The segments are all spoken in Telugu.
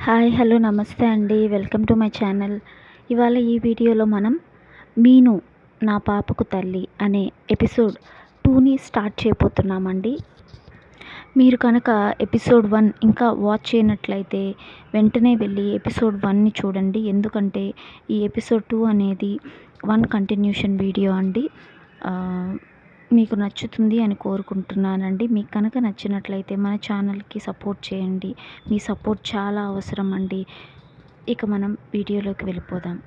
హాయ్ హలో నమస్తే అండి. Welcome to my channel. ఇవాళ ఈ వీడియోలో మనం 'మీను నా పాపకు తల్లి' అనే ఎపిసోడ్ 2ని స్టార్ట్ చేయబోతున్నామండి. మీరు కనుక ఎపిసోడ్ 1 ఇంకా వాచ్ చేయనట్లయితే వెంటనే వెళ్ళి ఎపిసోడ్ 1ని చూడండి. ఎందుకంటే ఈ ఎపిసోడ్ 2 అనేది 1 కంటిన్యూషన్ వీడియో అండి. మీకు నచ్చుతుంది అని కోరుకుంటున్నానండి. మీకు కనుక నచ్చినట్లయితే మన ఛానల్కి సపోర్ట్ చేయండి. మీ సపోర్ట్ చాలా అవసరం అండి. ఇక మనం వీడియోలోకి వెళ్ళిపోదాం.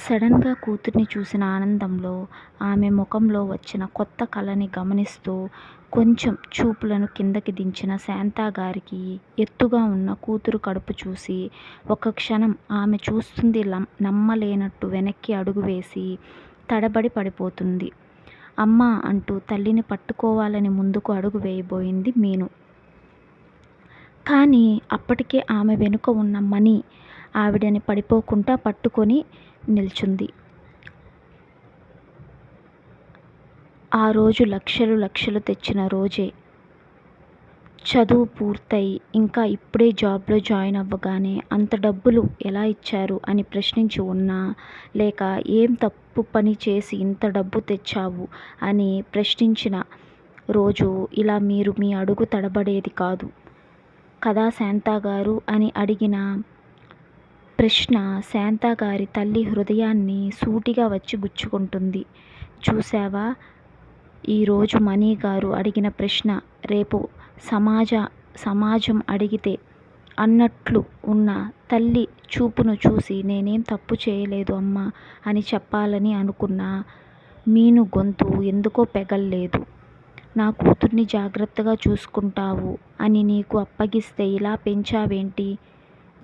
సడన్గా కూతుర్ని చూసిన ఆనందంలో ఆమె ముఖంలో వచ్చిన కొత్త కళని గమనిస్తూ కొంచెం చూపులను కిందకి దించిన శాంతా గారికి ఎత్తుగా ఉన్న కూతురు కడుపు చూసి ఒక క్షణం ఆమె చూస్తుంది నమ్మలేనట్టు వెనక్కి అడుగు వేసి తడబడి పడిపోతుంది. అమ్మా అంటూ తల్లిని పట్టుకోవాలని ముందుకు అడుగు వేయబోయింది మీను. కానీ అప్పటికే ఆమె వెనుక ఉన్న మణి ఆవిడని పడిపోకుండా పట్టుకొని నిల్చుంది. ఆ రోజు లక్షలు తెచ్చిన రోజే. చదువు పూర్తయి ఇంకా ఇప్పుడే జాబ్లో జాయిన్ అవ్వగానే అంత డబ్బులు ఎలా ఇచ్చారు అని ప్రశ్నించి ఉన్నా, లేక ఏం తప్పు పని చేసి ఇంత డబ్బు తెచ్చావు అని ప్రశ్నించిన రోజు ఇలా మీరు మీ అడుగు తడబడేది కాదు కదా శాంతా గారు అని అడిగిన ప్రశ్న శాంతా గారి తల్లి హృదయాన్ని సూటిగా వచ్చి గుచ్చుకుంటుంది. చూసావా, ఈరోజు మణి గారు అడిగిన ప్రశ్న రేపు సమాజం అడిగితే అన్నట్లు ఉన్న తల్లి చూపును చూసి నేనేం తప్పు చేయలేదు అమ్మా అని చెప్పాలని అనుకున్న మీను గొంతు ఎందుకో పెగల్లేదు. నా కూతుర్ని జాగ్రత్తగా చూసుకుంటావు అని నీకు అప్పగిస్తే ఇలా పెంచావేంటి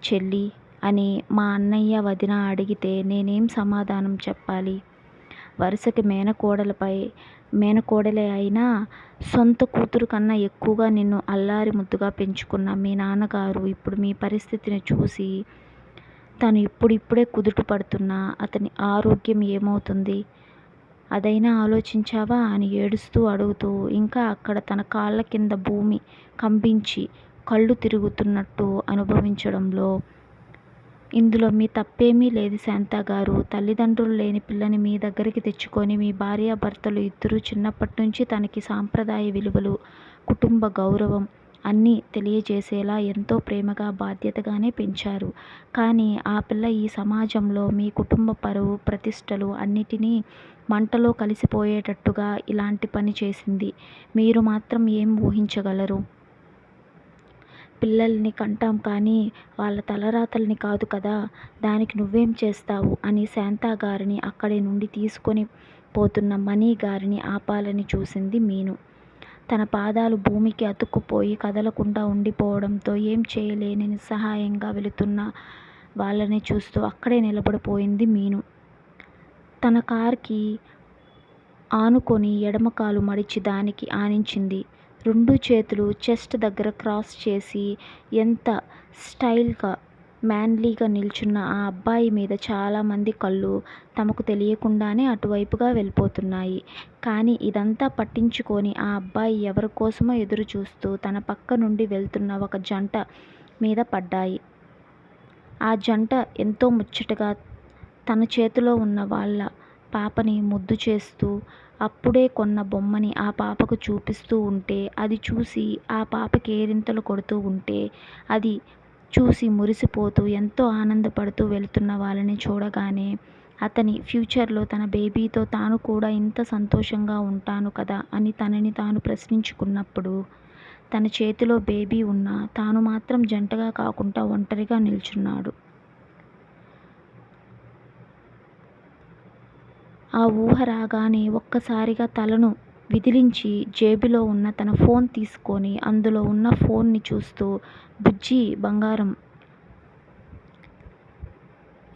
చెల్లి అని మా అన్నయ్య వదిన అడిగితే నేనేం సమాధానం చెప్పాలి? వరుసకి మేనకోడలే అయినా సొంత కూతురు కన్నా ఎక్కువగా నిన్ను అల్లారి ముద్దుగా పెంచుకున్న మీ నాన్నగారు ఇప్పుడు మీ పరిస్థితిని చూసి తను ఇప్పుడిప్పుడే కుదుట పడుతున్నా అతని ఆరోగ్యం ఏమవుతుంది? అదైనా ఆలోచించావా అని ఏడుస్తూ అడుగుతూ ఇంకా అక్కడ తన కాళ్ళ కింద భూమి కంపించి కళ్ళు తిరుగుతున్నట్టు అనుభవించడంలో ఇందులో మీ తప్పేమీ లేదు శాంతా గారు. తల్లిదండ్రులు లేని పిల్లని మీ దగ్గరికి తెచ్చుకొని మీ భార్యాభర్తలు ఇద్దరూ చిన్నప్పటి నుంచి తనకి సాంప్రదాయ విలువలు, కుటుంబ గౌరవం అన్నీ తెలియజేసేలా ఎంతో ప్రేమగా బాధ్యతగానే పెంచారు. కానీ ఆ పిల్ల ఈ సమాజంలో మీ కుటుంబ పరువు ప్రతిష్టలు అన్నిటినీ మంటలో కలిసిపోయేటట్టుగా ఇలాంటి పని చేసింది. మీరు మాత్రం ఏం ఊహించగలరు? పిల్లల్ని కంటాం కానీ వాళ్ళ తలరాతల్ని కాదు కదా, దానికి నువ్వేం చేస్తావు అని శాంతా గారిని అక్కడి నుండి తీసుకొని పోతున్న మణి గారిని ఆపాలని చూసింది మీను. తన పాదాలు భూమికి అతుక్కుపోయి కదలకుండా ఉండిపోవడంతో ఏం చేయలేని నిస్సహాయంగా వెళుతున్న వాళ్ళని చూస్తూ అక్కడే నిలబడిపోయింది మీను. తన కార్కి ఆనుకొని ఎడమ కాలు మడిచి దానికి ఆనించింది. రెండు చేతులు చెస్ట్ దగ్గర క్రాస్ చేసి ఎంత స్టైల్గా మ్యాన్లీగా నిల్చున్న ఆ అబ్బాయి మీద చాలామంది కళ్ళు తమకు తెలియకుండానే అటువైపుగా వెళ్ళిపోతున్నాయి. కానీ ఇదంతా పట్టించుకొని ఆ అబ్బాయి ఎవరి కోసమో ఎదురు చూస్తూ తన పక్క నుండి వెళ్తున్న ఒక జంట మీద పడ్డాయి. ఆ జంట ఎంతో ముచ్చటగా తన చేతిలో ఉన్న వాళ్ళ పాపని ముద్దు చేస్తూ అప్పుడే కొన్న బొమ్మని ఆ పాపకు చూపిస్తూ ఉంటే అది చూసి ఆ పాప కేరింతలు కొడుతూ ఉంటే అది చూసి మురిసిపోతూ ఎంతో ఆనందపడుతూ వెళుతున్న వాళ్ళని చూడగానే అతని ఫ్యూచర్లో తన బేబీతో తాను కూడా ఇంత సంతోషంగా ఉంటాను కదా అని తనని తాను ప్రశ్నించుకున్నప్పుడు తన చేతిలో బేబీ ఉన్నా తాను మాత్రం జంటగా కాకుండా ఒంటరిగా నిల్చున్నాడు. ఆ ఊహ రాగానే ఒక్కసారిగా తలను విదిలించి జేబులో ఉన్న తన ఫోన్ తీసుకొని అందులో ఉన్న ఫోన్ని చూస్తూ బుజ్జి బంగారం,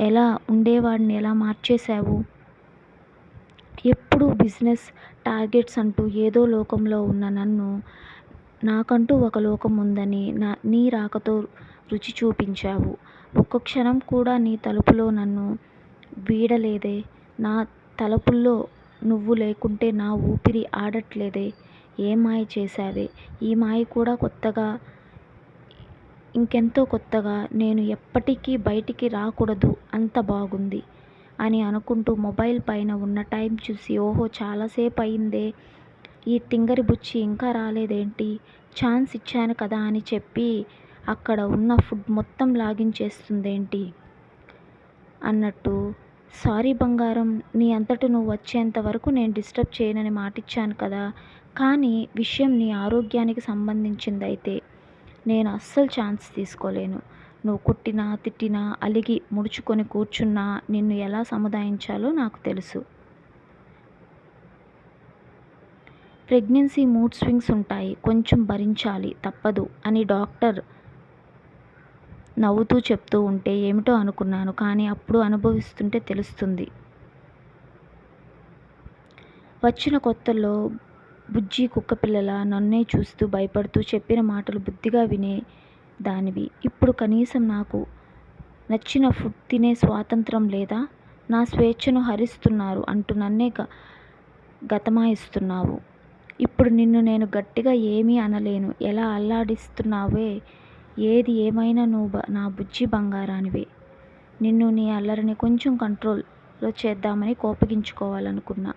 ఎలా ఉండేవాడిని ఎలా మార్చేశావు? ఎప్పుడూ బిజినెస్ టార్గెట్స్ అంటూ ఏదో లోకంలో ఉన్న నన్ను నాకంటూ ఒక లోకం ఉందని నీ రాకతో రుచి చూపించావు. ఒక్క క్షణం కూడా నీ తలుపులో నన్ను వీడలేదే. నా తలుపుల్లో నువ్వు లేకుంటే నా ఊపిరి ఆడట్లేదే. ఏం మాయ చేశావే? ఈ మాయ కూడా కొత్తగా ఇంకెంతో కొత్తగా, నేను ఎప్పటికీ బయటికి రాకూడదు, అంత బాగుంది అని అనుకుంటూ మొబైల్ పైన ఉన్న టైం చూసి, ఓహో చాలాసేపు అయిందే, ఈ తింగరి బుచ్చి ఇంకా రాలేదేంటి, ఛాన్స్ ఇచ్చాను కదా అని చెప్పి అక్కడ ఉన్న ఫుడ్ మొత్తం లాగించేస్తుందేంటి అన్నట్టు, సారీ బంగారం, నీ అంతట నువ్వు వచ్చేంత వరకు నేను డిస్టర్బ్ చేయనని మాటిచ్చాను కదా, కానీ విషయం నీ ఆరోగ్యానికి సంబంధించిందైతే నేను అస్సలు ఛాన్స్ తీసుకోలేను. నువ్వు కొట్టినా, తిట్టినా, అలిగి ముడుచుకొని కూర్చున్నా నిన్ను ఎలా సముదాయించాలో నాకు తెలుసు. ప్రెగ్నెన్సీ మూడ్ స్వింగ్స్ ఉంటాయి, కొంచెం భరించాలి, తప్పదు అని డాక్టర్ నవ్వుతూ చెప్తూ ఉంటే ఏమిటో అనుకున్నాను, కానీ అప్పుడు అనుభవిస్తుంటే తెలుస్తుంది. వచ్చిన కొత్తల్లో బుజ్జి కుక్కపిల్లలా నన్నే చూస్తూ భయపడుతూ చెప్పిన మాటలు బుద్ధిగా వినే దానివి. ఇప్పుడు కనీసం నాకు నచ్చిన ఫుడ్ తినే స్వాతంత్రం లేదా? నా స్వేచ్ఛను హరిస్తున్నారు అంటూ నన్నే గతమాయిస్తున్నావు. ఇప్పుడు నిన్ను నేను గట్టిగా ఏమీ అనలేను. ఎలా అల్లాడిస్తున్నావే, ఏది ఏమైనా నువ్వు నా బుజ్జి బంగారానివే. నిన్ను, నీ అల్లరిని కొంచెం కంట్రోల్లో చేద్దామని కోపగించుకోవాలనుకున్నా.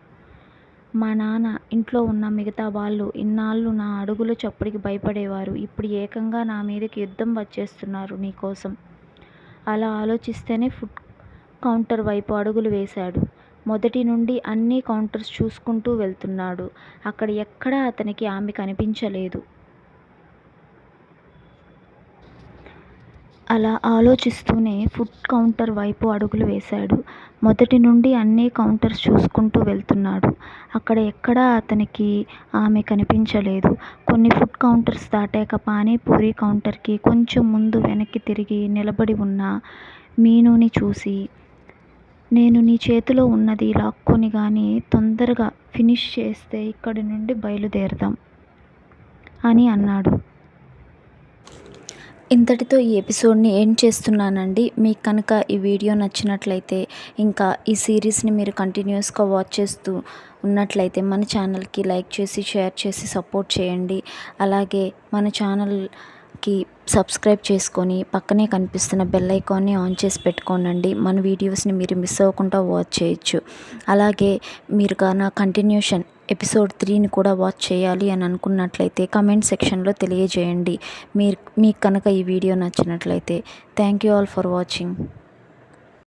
మా నాన్న, ఇంట్లో ఉన్న మిగతా వాళ్ళు ఇన్నాళ్ళు నా అడుగుల చప్పుడికి భయపడేవారు. ఇప్పుడు ఏకంగా నా మీదకి యుద్ధం వచ్చేస్తున్నారు నీకోసం. అలా ఆలోచిస్తేనే ఫుడ్ కౌంటర్ వైపు అడుగులు వేశాడు. మొదటి నుండి అన్ని కౌంటర్స్ చూసుకుంటూ వెళ్తున్నాడు. అక్కడ ఎక్కడా అతనికి ఆమె కనిపించలేదు. అలా ఆలోచిస్తూనే ఫుడ్ కౌంటర్ వైపు అడుగులు వేశాడు. మొదటి నుండి అన్ని కౌంటర్స్ చూసుకుంటూ వెళ్తున్నాడు. అక్కడ ఎక్కడా అతనికి ఆమె కనిపించలేదు. కొన్ని ఫుడ్ కౌంటర్స్ దాటాక పానీపూరి కౌంటర్కి కొంచెం ముందు వెనక్కి తిరిగి నిలబడి ఉన్న మీనుని చూసి, నేను నీ చేతిలో ఉన్నది లాక్కొని గానీ తొందరగా ఫినిష్ చేస్తే ఇక్కడి నుండి బయలుదేరదాం అని అన్నాడు. ఇంతటితో ఈ ఎపిసోడ్ని ఎండ్ చేస్తున్నానండి. మీకు కనుక ఈ వీడియో నచ్చినట్లయితే, ఇంకా ఈ సిరీస్ని మీరు కంటిన్యూస్గా వాచ్ చేస్తూ ఉన్నట్లయితే మన ఛానల్కి లైక్ చేసి, షేర్ చేసి సపోర్ట్ చేయండి. అలాగే మన ఛానల్కి సబ్స్క్రైబ్ చేసుకొని పక్కనే కనిపిస్తున్న బెల్ ఐకాన్ని ఆన్ చేసి పెట్టుకోనండి. మన వీడియోస్ని మీరు మిస్ అవ్వకుండా వాచ్ చేయొచ్చు. అలాగే మీరు నా కంటిన్యూషన్ ఎపిసోడ్ 3ని కూడా వాచ్ చేయాలి అని అనుకున్నట్లయితే కమెంట్ సెక్షన్లో తెలియజేయండి. మీకు కనుక ఈ వీడియో నచ్చినట్లయితే. Thank you all for watching.